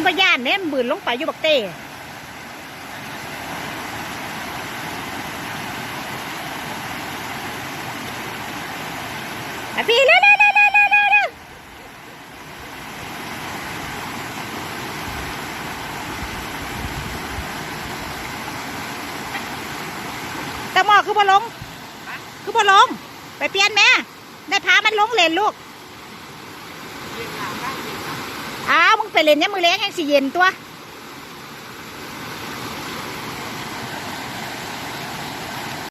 บ่ย่านเนี่ยมันบืนลงไปอยู่บักเต้พี่เร็วตะหมอคือบ่ลงไปเปลี่ยนแม่ได้พามันลงเล่นลูกอ้าวมึงไปเล่นเนี่ยมือเลี้ยงแห้งสิเย็นตัว